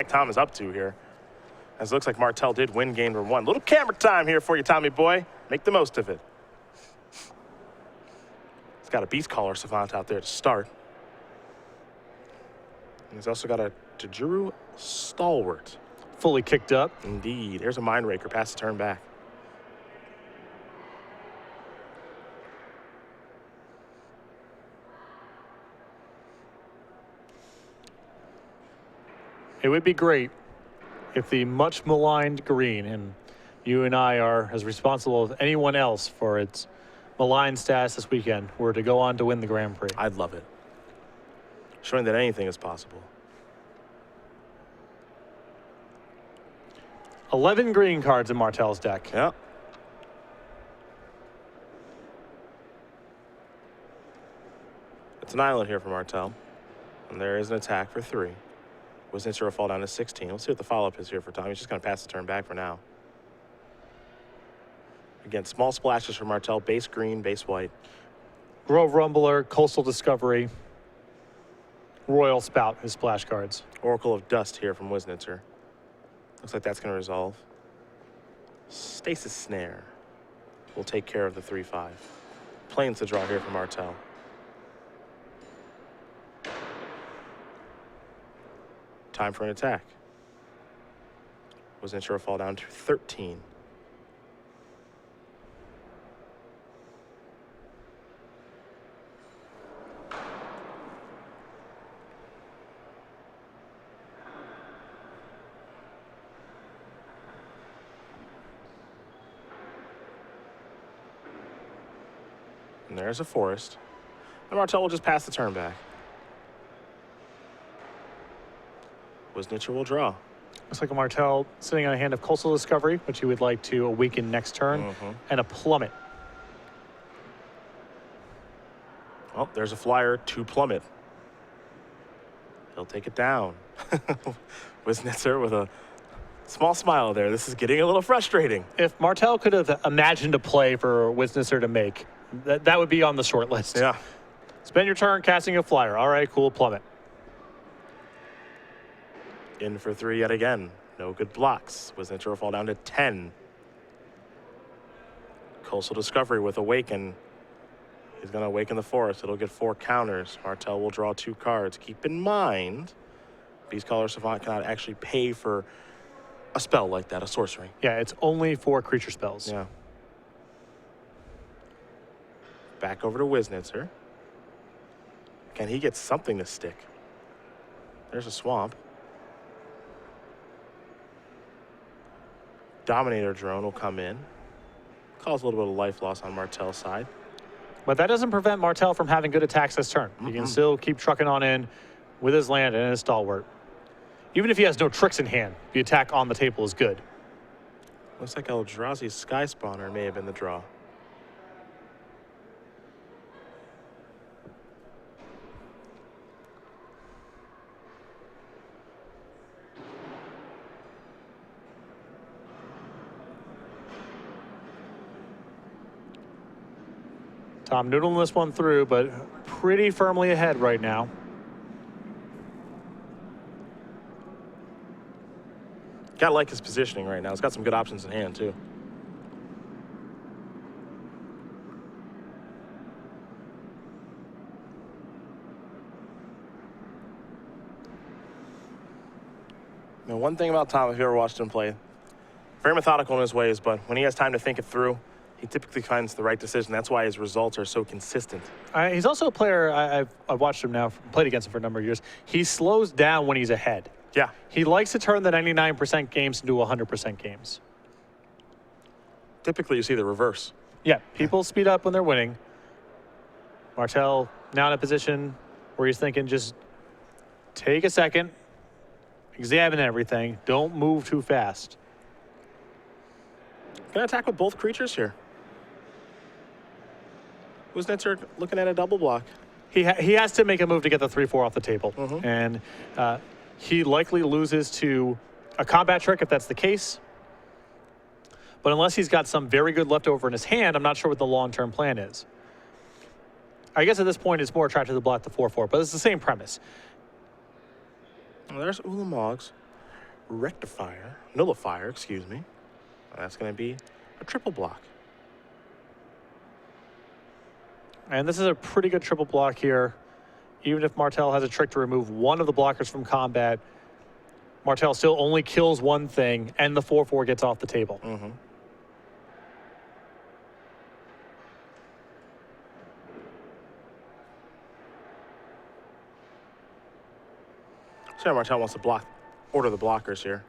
Tom is up to here. As it looks like Martell did win game number 1. Little camera time here for you, Tommy boy. Make the most of it. He's got a beast caller savant out there to start. And he's also got a Tajuru stalwart. Fully kicked up. Indeed. Here's a mind raker. Pass the turn back. It would be great if the much maligned green, and you and I are as responsible as anyone else for its maligned status this weekend, were to go on to win the Grand Prix. I'd love it. Showing that anything is possible. 11 green cards in Martell's deck. Yep. It's an island here for Martell. And there is an attack for 3. Wiznitzer will fall down to 16. Let's see what the follow-up is here for Tom. He's just going to pass the turn back for now. Again, small splashes for Martell. Base green, base white. Grove Rumbler, Coastal Discovery, Royal Spout, his splash cards. Oracle of Dust here from Wiznitzer. Looks like that's going to resolve. Stasis Snare will take care of the 3-5. Plains to draw here for Martell. Time for an attack. Wiznitzer will fall down to 13. And there's a forest. And Martell will just pass the turn back. Wiznitzer will draw. Looks like a Martell sitting on a hand of Coastal Discovery, which he would like to awaken next turn, and a Plummet. Oh, there's a flyer to Plummet. He'll take it down. Wiznitzer with a small smile there. This is getting a little frustrating. If Martell could have imagined a play for Wiznitzer to make, that would be on the short list. Yeah. Spend your turn casting a flyer. All right, cool, Plummet. In for 3 yet again. No good blocks. Wiznitzer will fall down to 10. Coastal Discovery with Awaken. He's going to awaken the forest. It'll get 4 counters. Martell will draw 2 cards. Keep in mind, Beast Caller Savant cannot actually pay for a spell like that, a sorcery. Yeah, it's only 4 creature spells. Yeah. Back over to Wiznitzer. Can he get something to stick? There's a swamp. Dominator Drone will come in. Cause a little bit of life loss on Martell's side. But that doesn't prevent Martell from having good attacks this turn. He can still keep trucking on in with his land and his stalwart. Even if he has no tricks in hand, the attack on the table is good. Looks like Eldrazi's Sky Spawner may have been the draw. Tom noodling this one through, but pretty firmly ahead right now. Gotta like his positioning right now. He's got some good options in hand, too. Now, one thing about Tom, if you ever watched him play, very methodical in his ways, but when he has time to think it through, he typically finds the right decision. That's why his results are so consistent. He's also a player, I've watched him now, played against him for a number of years. He slows down when he's ahead. Yeah. He likes to turn the 99% games into 100% games. Typically, you see the reverse. Yeah, people speed up when they're winning. Martell now in a position where he's thinking, just take a second, examine everything, don't move too fast. Gonna attack with both creatures here. Wiznitzer looking at a double block. He has to make a move to get the 3-4 off the table. And he likely loses to a combat trick if that's the case. But unless he's got some very good leftover in his hand, I'm not sure what the long-term plan is. I guess at this point it's more attractive to block the 4-4, but it's the same premise. Well, there's Ulamogs. nullifier, excuse me. That's going to be a triple block. And this is a pretty good triple block here. Even if Martell has a trick to remove one of the blockers from combat, Martell still only kills one thing, and the 4/4 gets off the table. So Martell wants to order the blockers here.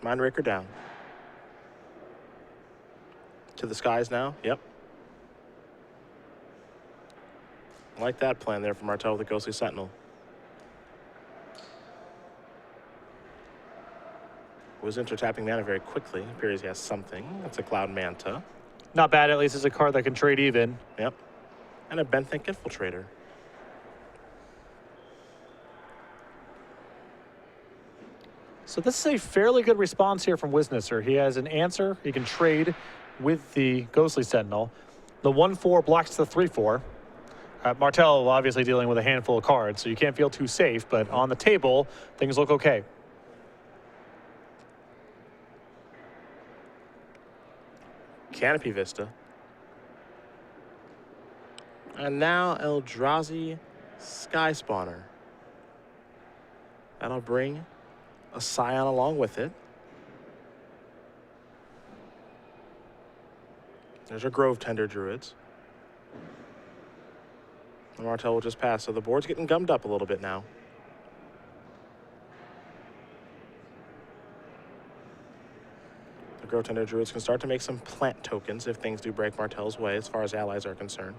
Mindbreaker down. To the skies now. Yep. I like that plan there for Martell with the Ghostly Sentinel. Wiznitzer tapping mana very quickly. Appears he has something. That's a Cloud Manta. Not bad, at least it's a card that can trade even. Yep. And a Benthic Infiltrator. So this is a fairly good response here from Wiznitzer. He has an answer. He can trade with the Ghostly Sentinel. The 1/4 blocks the 3/4. Martell obviously dealing with a handful of cards, so you can't feel too safe, but on the table, things look okay. Canopy Vista. And now Eldrazi Sky Spawner. That'll bring a Scion along with it. There's our Grove Tender Druids. And Martell will just pass, so the board's getting gummed up a little bit now. The Grove Tender Druids can start to make some plant tokens if things do break Martell's way as far as allies are concerned.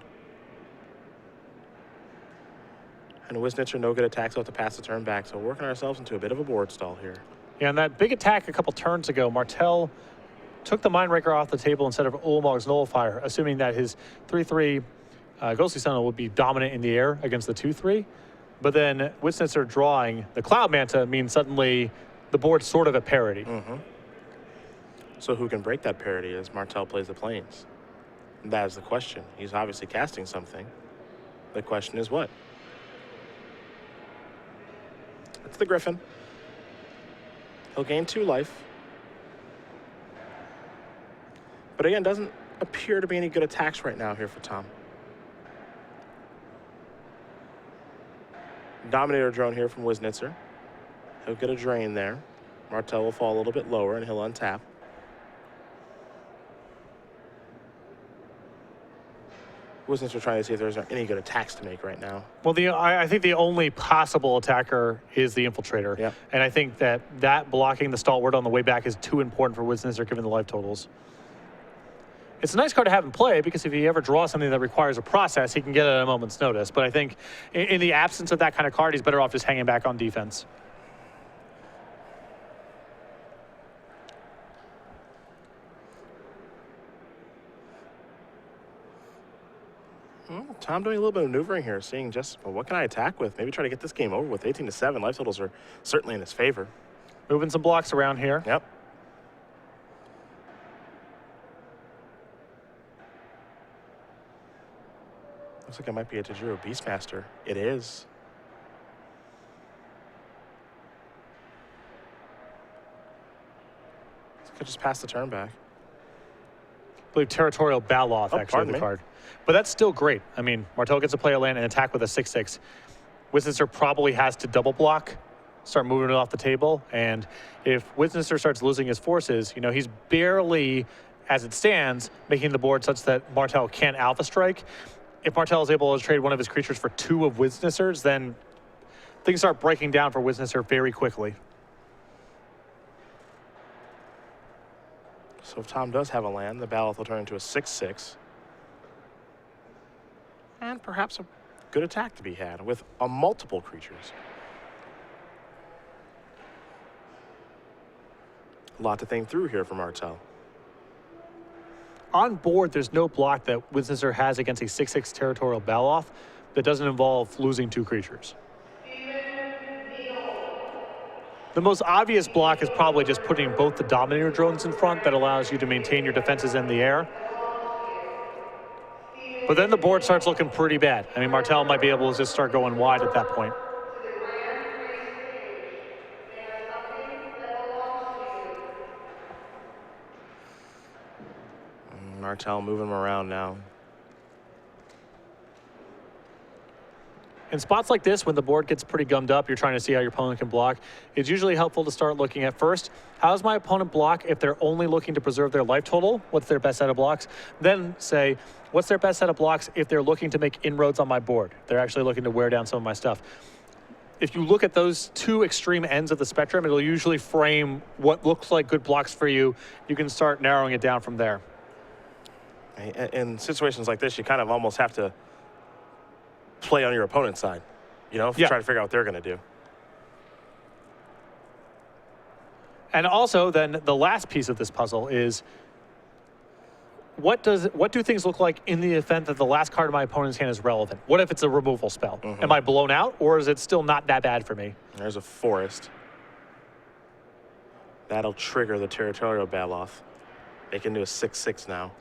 And Wiznitzer, no good attacks, so have to pass the turn back, so we're working ourselves into a bit of a board stall here. Yeah, and that big attack a couple turns ago, Martell took the Mindbreaker off the table instead of Ulamog's Nullifier, assuming that his 3/3 Ghostly Sentinel would be dominant in the air against the 2/3. But then Wiznitzer drawing the Cloud Manta means suddenly the board's sort of at parity. So who can break that parity as Martell plays the Plains? That is the question. He's obviously casting something. The question is what? It's the Griffin. He'll gain 2 life. But again, doesn't appear to be any good attacks right now here for Tom. Dominator Drone here from Wiznitzer. He'll get a drain there. Martell will fall a little bit lower and he'll untap. Wiznitzer trying to see if there's any good attacks to make right now. Well, I think the only possible attacker is the Infiltrator. Yep. And I think that blocking the Stalwart on the way back is too important for Wiznitzer given the life totals. It's a nice card to have in play because if he ever draws something that requires a process, he can get it at a moment's notice. But I think in the absence of that kind of card, he's better off just hanging back on defense. Tom doing a little bit of maneuvering here, seeing just, well, what can I attack with? Maybe try to get this game over with. 18-7, life totals are certainly in his favor. Moving some blocks around here. Yep. Looks like it might be a Tajiro Beastmaster. It is. Could just pass the turn back. I believe Territorial Baloth actually the card. But that's still great. I mean, Martell gets to play a land and attack with a 6/6. Wiznitzer probably has to double block, start moving it off the table. And if Wiznitzer starts losing his forces, you know, he's barely, as it stands, making the board such that Martell can't alpha strike. If Martell is able to trade one of his creatures for 2 of Wiznitzer's, then things start breaking down for Wiznitzer very quickly. So if Tom does have a land, the Baloth will turn into a 6/6. And perhaps a good attack to be had with multiple creatures. A lot to think through here for Martell. On board, there's no block that Wiznitzer has against a 6/6 Territorial Baloth that doesn't involve losing 2 creatures. The most obvious block is probably just putting both the Dominator drones in front that allows you to maintain your defenses in the air. But then the board starts looking pretty bad. I mean, Martell might be able to just start going wide at that point. Martell moving him around now. In spots like this, when the board gets pretty gummed up, you're trying to see how your opponent can block. It's usually helpful to start looking at first, how does my opponent block if they're only looking to preserve their life total? What's their best set of blocks? Then say, what's their best set of blocks if they're looking to make inroads on my board? They're actually looking to wear down some of my stuff. If you look at those two extreme ends of the spectrum, it'll usually frame what looks like good blocks for you. You can start narrowing it down from there. In situations like this, you kind of almost have to play on your opponent's side, you know, try to figure out what they're going to do. And also, then the last piece of this puzzle is what do things look like in the event that the last card in my opponent's hand is relevant? What if it's a removal spell? Am I blown out, or is it still not that bad for me? There's a forest. That'll trigger the territorial Baloth. They can do a 6/6 now.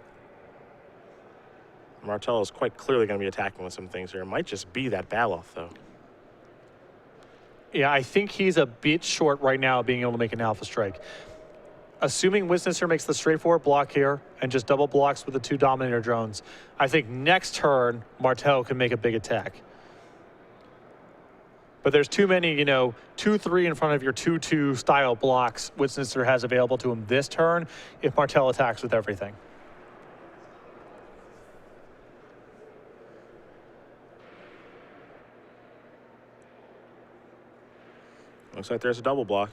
Martell is quite clearly going to be attacking with some things here. It might just be that Baloth, though. Yeah, I think he's a bit short right now of being able to make an alpha strike. Assuming Wiznitzer makes the straightforward block here and just double blocks with the 2 Dominator drones, I think next turn, Martell can make a big attack. But there's too many, 2-3 in front of your 2-2 style blocks Wiznitzer has available to him this turn if Martell attacks with everything. Looks like there's a double block.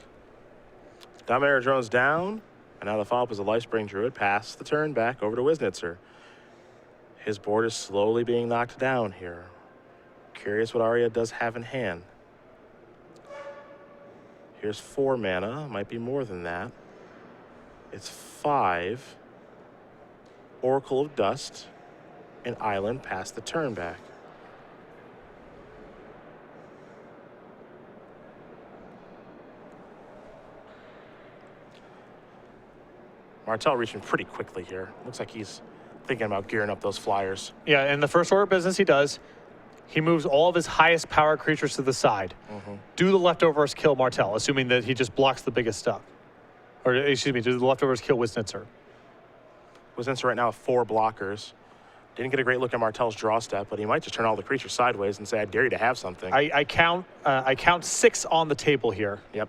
Dominator drones down, and now the follow-up is a Lifespring Druid. Pass the turn back over to Wiznitzer. His board is slowly being knocked down here. Curious what Aryeh does have in hand. Here's 4 mana, might be more than that. It's 5. Oracle of Dust and Island pass the turn back. Martell reaching pretty quickly here. Looks like he's thinking about gearing up those flyers. Yeah, in the first order of business he does. He moves all of his highest power creatures to the side. Do the leftovers kill Martell, assuming that he just blocks the biggest stuff. Or, excuse me, do the leftovers kill Wiznitzer? Wiznitzer right now with 4 blockers. Didn't get a great look at Martell's draw step, but he might just turn all the creatures sideways and say, I dare you to have something. I count 6 on the table here. Yep.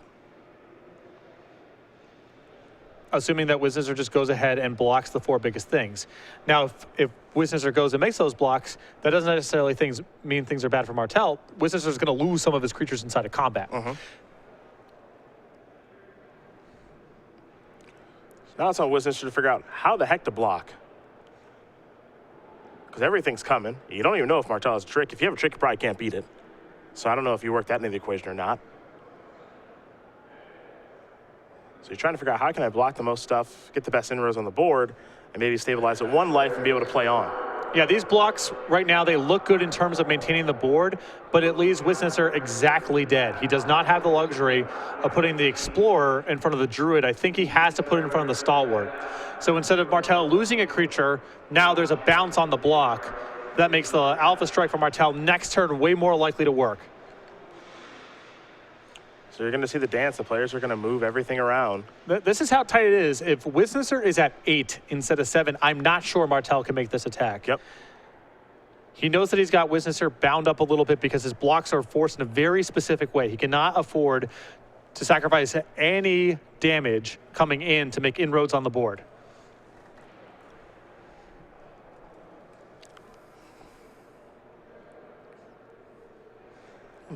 Assuming that Wiznitzer just goes ahead and blocks the 4 biggest things. Now, if Wiznitzer goes and makes those blocks, that doesn't necessarily mean things are bad for Martell. Wiznitzer is going to lose some of his creatures inside of combat. Now it's on Wiznitzer to figure out how the heck to block. Because everything's coming. You don't even know if Martell has a trick. If you have a trick, you probably can't beat it. So I don't know if you work that into the equation or not. So you're trying to figure out how can I block the most stuff, get the best inroads on the board, and maybe stabilize at 1 life and be able to play on. Yeah, these blocks right now, they look good in terms of maintaining the board, but it leaves Wiznitzer exactly dead. He does not have the luxury of putting the Explorer in front of the Druid. I think he has to put it in front of the Stalwart. So instead of Martell losing a creature, now there's a bounce on the block. That makes the Alpha Strike for Martell next turn way more likely to work. So you're going to see the dance. The players are going to move everything around. This is how tight it is. If Wiznitzer is at 8 instead of 7, I'm not sure Martell can make this attack. Yep. He knows that he's got Wiznitzer bound up a little bit because his blocks are forced in a very specific way. He cannot afford to sacrifice any damage coming in to make inroads on the board.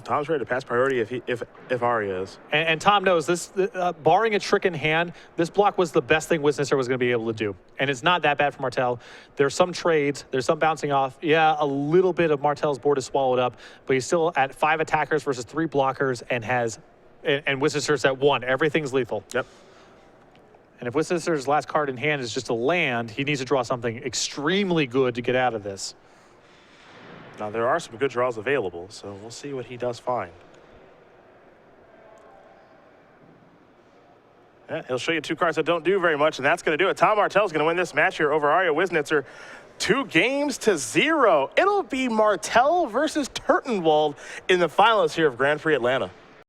Tom's ready to pass priority if Aryeh is. And Tom knows this, barring a trick in hand, this block was the best thing Wiznitzer was going to be able to do. And it's not that bad for Martell. There's some trades, there's some bouncing off. Yeah, a little bit of Martell's board is swallowed up, but he's still at 5 attackers versus 3 blockers and Wiznitzer's at 1. Everything's lethal. Yep. And if Wiznitzer's last card in hand is just a land, he needs to draw something extremely good to get out of this. Now, there are some good draws available, so we'll see what he does find. Yeah, he'll show you 2 cards that don't do very much, and that's going to do it. Tom Martell's going to win this match here over Aryeh Wiznitzer. 2-0. It'll be Martell versus Turtenwald in the finals here of Grand Prix Atlanta.